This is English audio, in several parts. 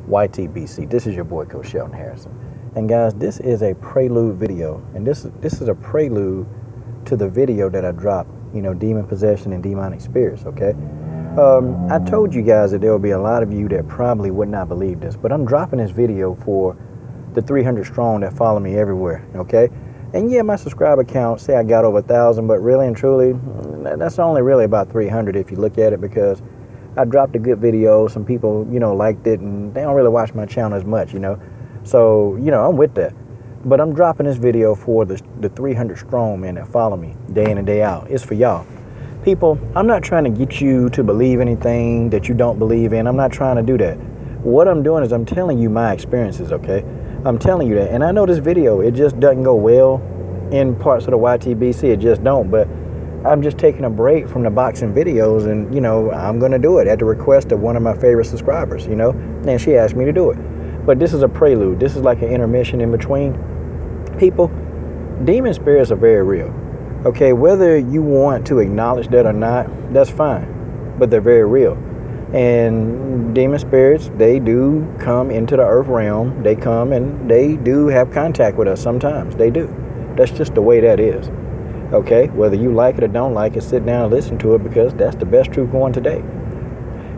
YTBC. This is your boy, Coach Shelton Harrison. And guys, this is a prelude video. And this is a prelude to the video that I dropped, demon possession and demonic spirits, okay? I told you guys that there will be a lot of you that probably would not believe this, but I'm dropping this video for the 300 strong that follow me everywhere, okay? And yeah, my subscriber count, say I got over 1,000, but really and truly, that's only really about 300 if you look at it, because I dropped a good video. Some people, liked it, and they don't really watch my channel as much, So, I'm with that. But I'm dropping this video for the 300 strong men that follow me day in and day out. It's for y'all. People, I'm not trying to get you to believe anything that you don't believe in. I'm not trying to do that. What I'm doing is I'm telling you my experiences, okay? I'm telling you that. And I know this video, it just doesn't go well in parts of the YTBC. It just don't. But I'm just taking a break from the boxing videos, and, I'm going to do it at the request of one of my favorite subscribers, and she asked me to do it. But this is a prelude. This is like an intermission in between. People, demon spirits are very real. Okay, whether you want to acknowledge that or not, that's fine. But they're very real. And demon spirits, they do come into the earth realm. They come and they do have contact with us sometimes. They do. That's just the way that is. Okay, whether you like it or don't like it, sit down and listen to it, because that's the best truth going today.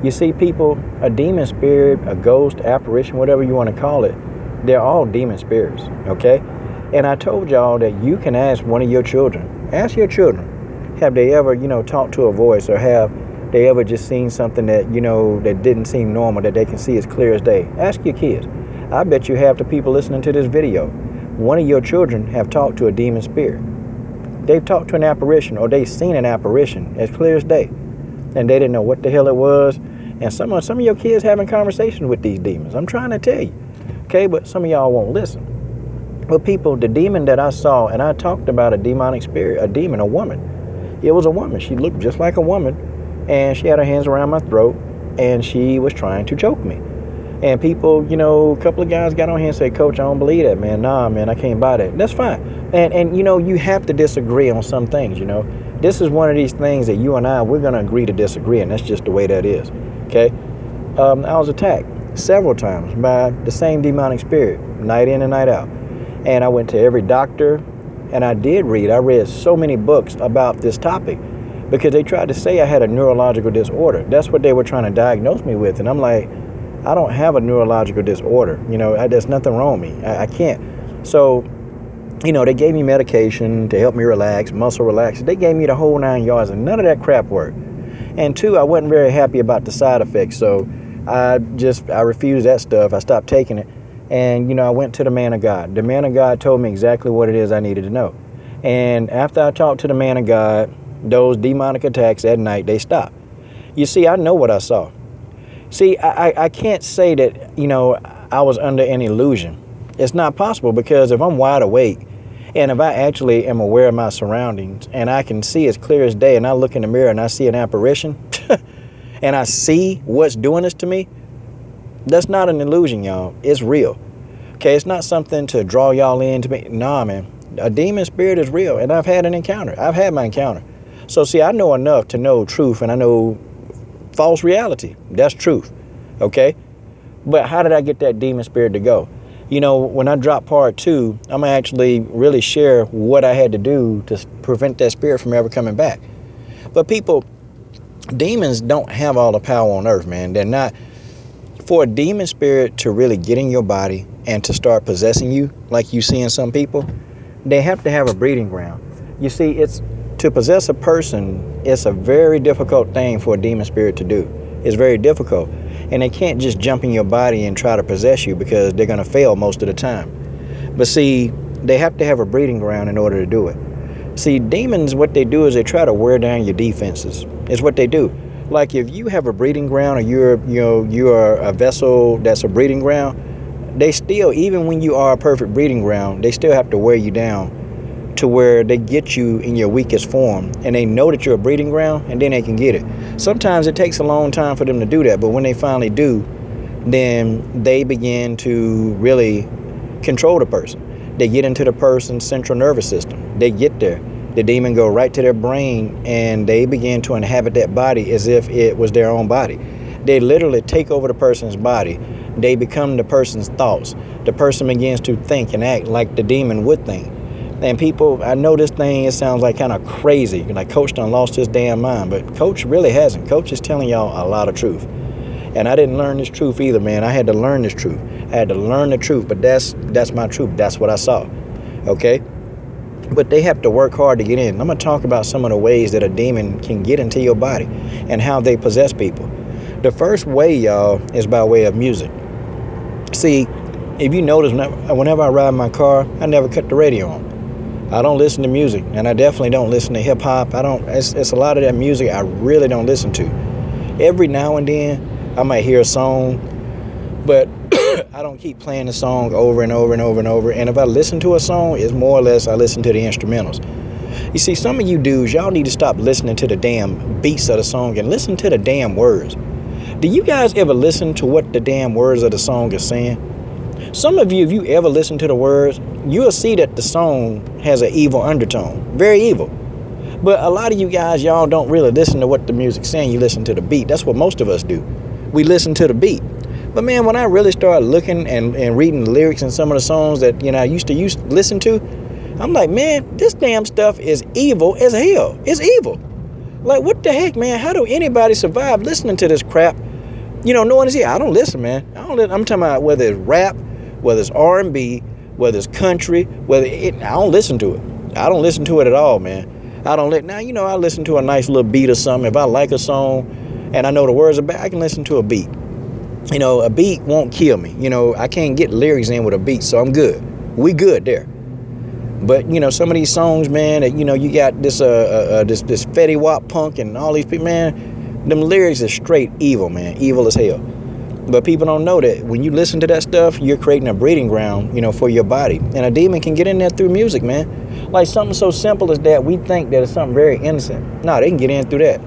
You see, people, a demon spirit, a ghost, apparition, whatever you want to call it, they're all demon spirits, okay? And I told y'all that you can ask one of your children. Ask your children, have they ever, talked to a voice, or have they ever just seen something that, that didn't seem normal, that they can see as clear as day? Ask your kids. I bet you half the people listening to this video, one of your children have talked to a demon spirit. They've talked to an apparition, or they've seen an apparition as clear as day, and they didn't know what the hell it was. And some of your kids having conversations with these demons. I'm trying to tell you, okay? But some of y'all won't listen. But people, the demon that I saw, and I talked about a demonic spirit, a demon, a woman. It was a woman. She looked just like a woman, and she had her hands around my throat, and she was trying to choke me. And people, a couple of guys got on here and said, "Coach, I don't believe that, man. Nah, man, I can't buy that." That's fine. And you have to disagree on some things, This is one of these things that you and we're going to agree to disagree, and that's just the way that is, okay? I was attacked several times by the same demonic spirit, night in and night out. And I went to every doctor, and I read so many books about this topic, because they tried to say I had a neurological disorder. That's what they were trying to diagnose me with. And I'm like, I don't have a neurological disorder. There's nothing wrong with me. I can't. So, they gave me medication to help me relax, muscle relax. They gave me the whole 9 yards, and none of that crap worked. And two, I wasn't very happy about the side effects. So I refused that stuff. I stopped taking it. And, I went to the man of God. The man of God told me exactly what it is I needed to know. And after I talked to the man of God, those demonic attacks at night, they stopped. You see, I know what I saw. See, I can't say that, I was under an illusion. It's not possible, because if I'm wide awake, and if I actually am aware of my surroundings, and I can see as clear as day, and I look in the mirror and I see an apparition, and I see what's doing this to me, that's not an illusion, y'all. It's real. Okay, it's not something to draw y'all in to me. Nah, man. A demon spirit is real, and I've had an encounter. I've had my encounter. So, see, I know enough to know truth, and I know false reality. That's truth, okay? But how did I get that demon spirit to go? When I drop part 2, I'm going to actually really share what I had to do to prevent that spirit from ever coming back. But people, demons don't have all the power on earth, man. They're not. For a demon spirit to really get in your body and to start possessing you, like you see in some people, they have to have a breeding ground. You see, to possess a person, it's a very difficult thing for a demon spirit to do. It's very difficult. And they can't just jump in your body and try to possess you, because they're going to fail most of the time. But see, they have to have a breeding ground in order to do it. See, demons, what they do is they try to wear down your defenses. It's what they do. Like if you have a breeding ground, or you're a vessel that's a breeding ground, they still, even when you are a perfect breeding ground, they still have to wear you down to where they get you in your weakest form, and they know that you're a breeding ground, and then they can get it. Sometimes it takes a long time for them to do that, but when they finally do, then they begin to really control the person. They get into the person's central nervous system. They get there. The demon go right to their brain, and they begin to inhabit that body as if it was their own body. They literally take over the person's body. They become the person's thoughts. The person begins to think and act like the demon would think. And people, I know this thing, it sounds like kind of crazy. Like Coach done lost his damn mind. But Coach really hasn't. Coach is telling y'all a lot of truth. And I didn't learn this truth either, man. I had to learn this truth. I had to learn the truth. But that's my truth. That's what I saw. Okay? But they have to work hard to get in. I'm going to talk about some of the ways that a demon can get into your body and how they possess people. The first way, y'all, is by way of music. See, if you notice, whenever I ride my car, I never cut the radio on. I don't listen to music, and I definitely don't listen to hip hop. It's a lot of that music I really don't listen to. Every now and then, I might hear a song, but I don't keep playing the song over and over and over and over. And if I listen to a song, it's more or less I listen to the instrumentals. You see, some of you dudes, y'all need to stop listening to the damn beats of the song and listen to the damn words. Do you guys ever listen to what the damn words of the song is saying? Some of you, if you ever listen to the words, you'll see that the song has an evil undertone. Very evil. But a lot of you guys, y'all don't really listen to what the music's saying. You listen to the beat. That's what most of us do. We listen to the beat. But man, when I really started looking and reading the lyrics in some of the songs that, I used to listen to, I'm like, man, this damn stuff is evil as hell. It's evil. Like, what the heck, man? How do anybody survive listening to this crap? No one is here. I don't listen, man. I'm talking about whether it's rap, whether it's R&B, whether it's country, I don't listen to it. I don't listen to it at all, man. I listen to a nice little beat or something. If I like a song and I know the words are bad, I can listen to a beat. A beat won't kill me. I can't get lyrics in with a beat, so I'm good. We good there. But, some of these songs, man, that, you got this Fetty Wap punk and all these people, man, them lyrics are straight evil, man. Evil as hell. But people don't know that when you listen to that stuff, you're creating a breeding ground, for your body. And a demon can get in there through music, man. Like something so simple as that, we think that it's something very innocent. No, they can get in through that.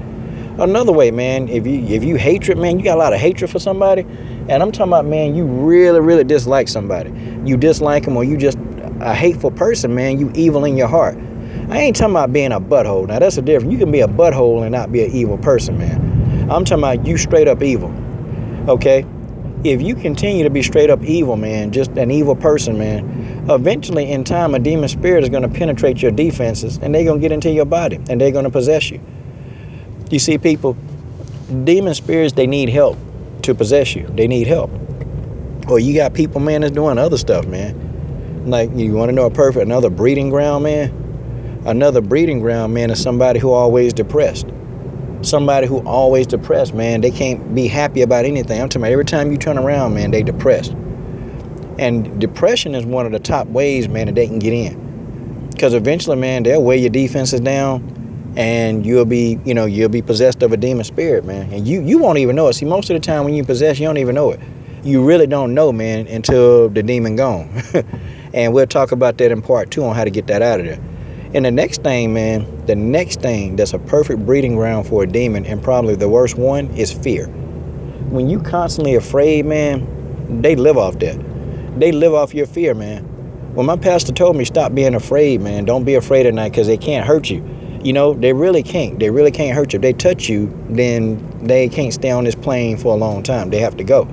Another way, man, if you hatred, man, you got a lot of hatred for somebody. And I'm talking about, man, you really, really dislike somebody. You dislike them, or you just a hateful person, man. You evil in your heart. I ain't talking about being a butthole. Now, that's a difference. You can be a butthole and not be an evil person, man. I'm talking about you straight up evil. Okay? If you continue to be straight up evil, man, just an evil person, man, eventually in time a demon spirit is going to penetrate your defenses and they're going to get into your body and they're going to possess you. You see, people, demon spirits, they need help to possess you. They need help. Or you got people, man, that's doing other stuff, man. Like, you want to know another breeding ground, man? Another breeding ground, man, is somebody who always depressed. Somebody who always depressed, man, they can't be happy about anything. I'm talking about every time you turn around, man, they depressed. And depression is one of the top ways, man, that they can get in. Because eventually, man, they'll weigh your defenses down and you'll be possessed of a demon spirit, man. And you won't even know it. See, most of the time when you possess, you don't even know it. You really don't know, man, until the demon gone. And we'll talk about that in part 2 on how to get that out of there. And the next thing that's a perfect breeding ground for a demon, and probably the worst one, is fear. When you constantly afraid, man, they live off that. They live off your fear, man. When my pastor told me, stop being afraid, man, don't be afraid at night because they can't hurt you. They really can't. They really can't hurt you. If they touch you, then they can't stay on this plane for a long time. They have to go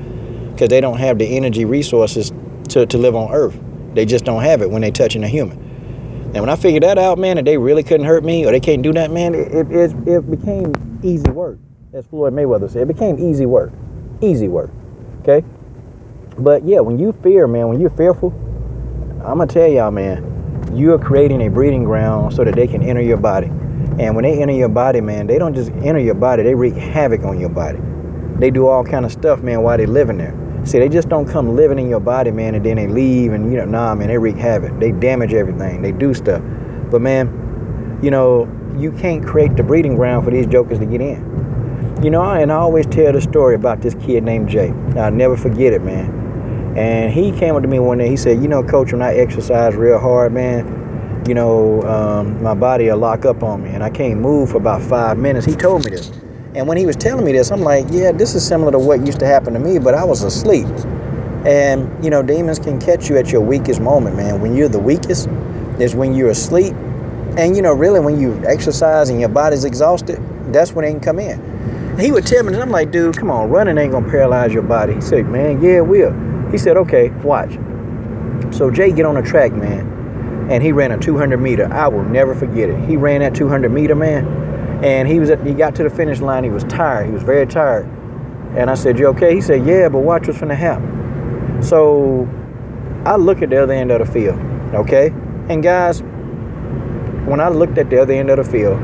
because they don't have the energy resources to live on Earth. They just don't have it when they touching a human. And when I figured that out, man, that they really couldn't hurt me or they can't do that, man, it became easy work. As Floyd Mayweather said, it became easy work. Easy work. Okay? But yeah, when you fear, man, when you're fearful, I'm going to tell y'all, man, you're creating a breeding ground so that they can enter your body. And when they enter your body, man, they don't just enter your body, they wreak havoc on your body. They do all kind of stuff, man, while they living there. See, they just don't come living in your body, man, and then they leave and, man, they wreak havoc. They damage everything. They do stuff. But, man, you can't create the breeding ground for these jokers to get in. And I always tell the story about this kid named Jay. I'll never forget it, man. And he came up to me one day. He said, Coach, when I exercise real hard, man, my body will lock up on me and I can't move for about 5 minutes. He told me this. And when he was telling me this, I'm like, yeah, this is similar to what used to happen to me, but I was asleep. And, demons can catch you at your weakest moment, man. When you're the weakest is when you're asleep. And, really, when you exercise and your body's exhausted, that's when they can come in. He would tell me, and I'm like, dude, come on, running ain't gonna paralyze your body. He said, man, yeah, it will. He said, okay, watch. So Jay get on the track, man, and he ran a 200 meter. I will never forget it. He ran that 200 meter, man, and he got to the finish line. He was tired. He was very tired. And I said, you okay? He said, yeah, but watch what's finna happen. So I look at the other end of the field, okay? And guys, when I looked at the other end of the field,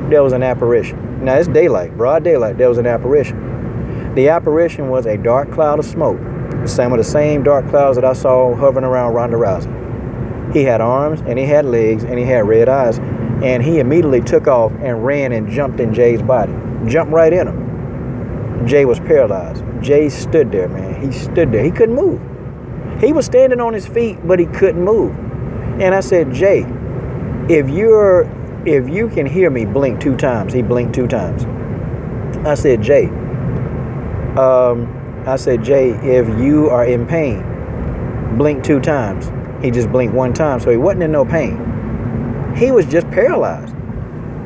there was an apparition. Now, it's daylight, broad daylight. There was an apparition. The apparition was a dark cloud of smoke. Some of the same dark clouds that I saw hovering around Ronda Rousey. He had arms, and he had legs, and he had red eyes. And he immediately took off and ran and jumped in Jay's body. Jumped right in him. Jay was paralyzed. Jay stood there, man. He stood there. He couldn't move. He was standing on his feet, but he couldn't move. And I said, Jay, if you can hear me, blink 2 times. He blinked 2 times. I said, Jay, if you are in pain, blink 2 times. He just blinked 1 time, so he wasn't in no pain. He was just paralyzed.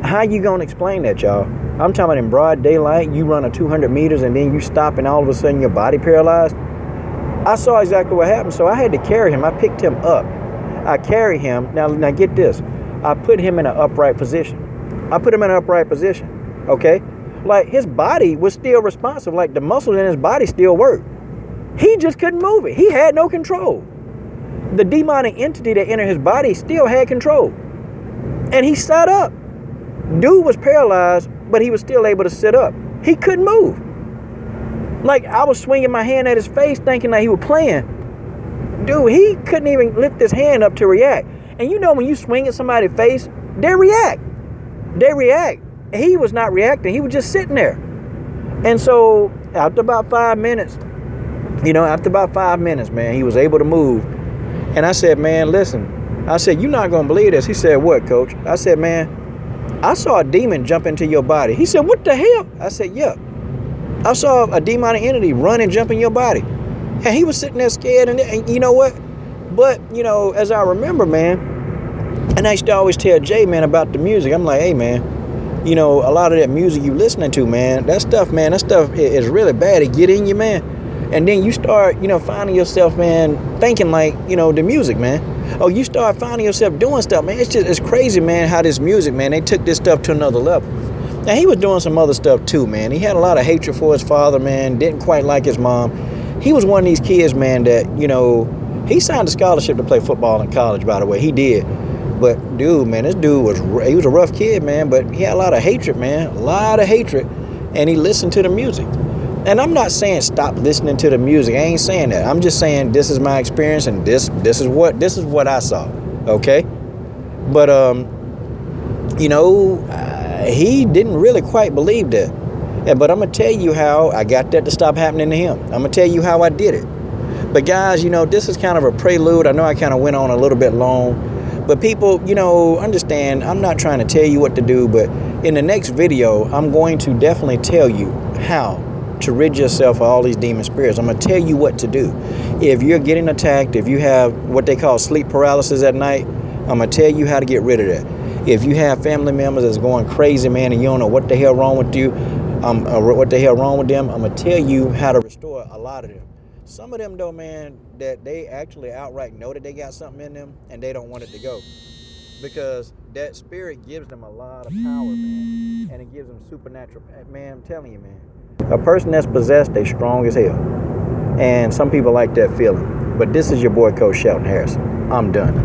How you gonna explain that, y'all? I'm talking about in broad daylight, you run a 200 meters and then you stop and all of a sudden your body paralyzed. I saw exactly what happened, so I had to carry him. I picked him up. I carry him. Now get this. I put him in an upright position. Okay? Like, his body was still responsive. Like, the muscles in his body still worked. He just couldn't move it. He had no control. The demonic entity that entered his body still had control. And he sat up. Dude was paralyzed, but he was still able to sit up. He couldn't move. Like, I was swinging my hand at his face thinking that he was playing. Dude, he couldn't even lift his hand up to react. And you know when you swing at somebody's face, they react. He was not reacting. He was just sitting there. And so after about 5 minutes, man, he was able to move. And I said, man, listen. I said, you're not going to believe this. He said, what, coach? I said, man, I saw a demon jump into your body. He said, what the hell? I said, yeah. I saw a demonic entity run and jump in your body. And he was sitting there scared. And you know what? But, as I remember, man, and I used to always tell Jay, man, about the music. I'm like, hey, man, a lot of that music you listening to, man, that stuff is really bad. It get in you, man. And then you start, finding yourself, man, thinking like, the music, man. Oh, you start finding yourself doing stuff, man. It's crazy, man, how this music, man, they took this stuff to another level. Now, he was doing some other stuff too, man. He had a lot of hatred for his father, man. Didn't quite like his mom. He was one of these kids, man, that, he signed a scholarship to play football in college, by the way. He did. But, dude, man, he was a rough kid, man. But he had a lot of hatred, man. A lot of hatred. And he listened to the music. And I'm not saying stop listening to the music. I ain't saying that. I'm just saying this is my experience and this is what I saw. Okay? But, he didn't really quite believe that. But I'm going to tell you how I got that to stop happening to him. I'm going to tell you how I did it. But guys, this is kind of a prelude. I know I kind of went on a little bit long. But people, understand, I'm not trying to tell you what to do. But in the next video, I'm going to definitely tell you how to rid yourself of all these demon spirits. I'm going to tell you what to do. If you're getting attacked, if you have what they call sleep paralysis at night, I'm going to tell you how to get rid of that. If you have family members that's going crazy, man, and you don't know what the hell wrong with you, what the hell wrong with them, I'm going to tell you how to restore a lot of them. Some of them, though, man, that they actually outright know that they got something in them and they don't want it to go. Because that spirit gives them a lot of power, man. And it gives them supernatural. Man, I'm telling you, man. A person that's possessed, they strong as hell. And some people like that feeling. But this is your boy, Coach Shelton Harrison. I'm done.